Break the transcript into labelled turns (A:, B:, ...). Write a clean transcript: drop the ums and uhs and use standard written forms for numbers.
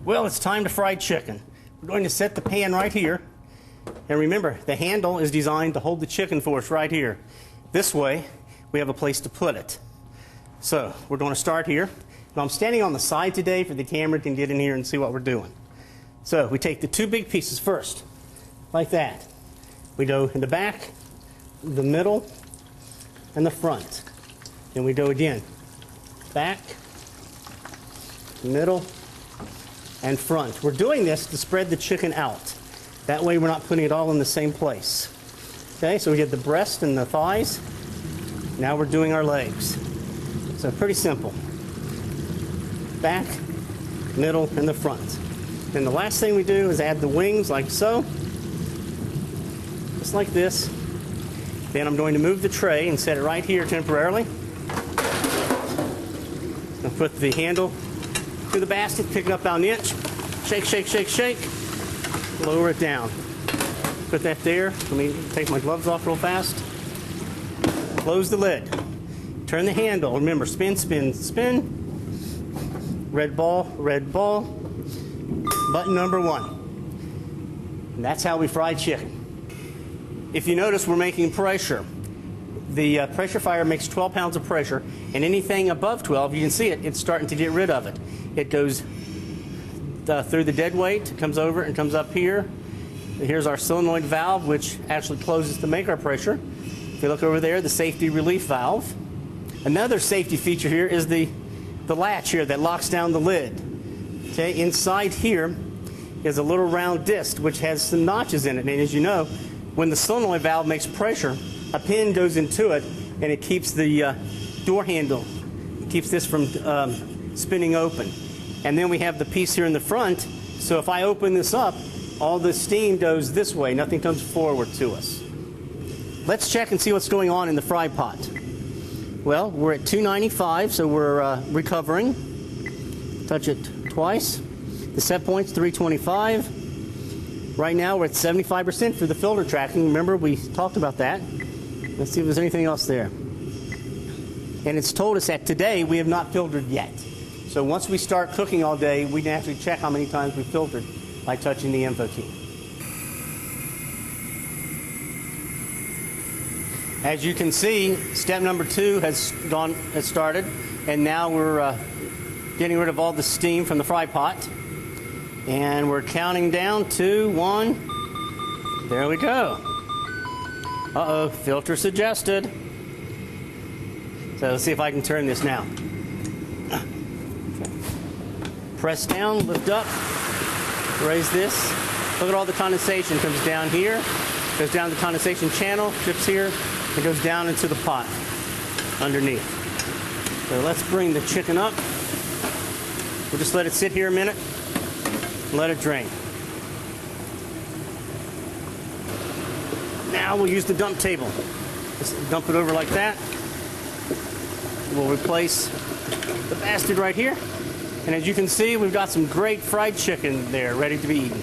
A: Well, it's time to fry chicken. We're going to set the pan right here. And remember, the handle is designed to hold the chicken for us right here. This way, we have a place to put it. So, we're going to start here. Now, I'm standing on the side today for the camera can get in here and see what we're doing. So, we take the two big pieces first, like that. We go in the back, the middle, and the front. Then we go again. Back, middle, and front. We're doing this to spread the chicken out. That way we're not putting it all in the same place. Okay, so we get the breast and the thighs. Now we're doing our legs. So pretty simple. Back, middle, and the front. Then the last thing we do is add the wings like so. Just like this. Then I'm going to move the tray and set it right here temporarily. I'll put the handle to the basket, pick it up about an inch. Shake, shake, shake, shake. Lower it down. Put that there. Let me take my gloves off real fast. Close the lid. Turn the handle. Remember, spin, spin, spin. Red ball, red ball. Button number 1. And that's how we fry chicken. If you notice, we're making pressure. The pressure fryer makes 12 pounds of pressure, and anything above 12, you can see it, it's starting to get rid of it. It goes through the dead weight, comes over and comes up here. Here's our solenoid valve, which actually closes to make our pressure. If you look over there, the safety relief valve. Another safety feature here is the latch here that locks down the lid. Okay, inside here is a little round disc which has some notches in it, and as you know, when the solenoid valve makes pressure, a pin goes into it, and it keeps the door handle, keeps this from spinning open. And then we have the piece here in the front, so if I open this up, all the steam goes this way, nothing comes forward to us. Let's check and see what's going on in the fry pot. Well, we're at 295, so we're recovering. Touch it twice. The set point's 325. Right now we're at 75% for the filter tracking. Remember, we talked about that. Let's see if there's anything else there. And it's told us that today we have not filtered yet. So once we start cooking all day, we can actually check how many times we filtered by touching the info key. As you can see, step number 2 has started, and now we're getting rid of all the steam from the fry pot. And we're counting down to 1. There we go. Uh-oh, filter suggested. So let's see if I can turn this now. Press down, lift up, raise this. Look at all the condensation. Comes down here, goes down the condensation channel, drips here, and goes down into the pot underneath. So let's bring the chicken up. We'll just let it sit here a minute and let it drain. Now we'll use the dump table. Just dump it over like that. We'll replace the basket right here. And as you can see, we've got some great fried chicken there ready to be eaten.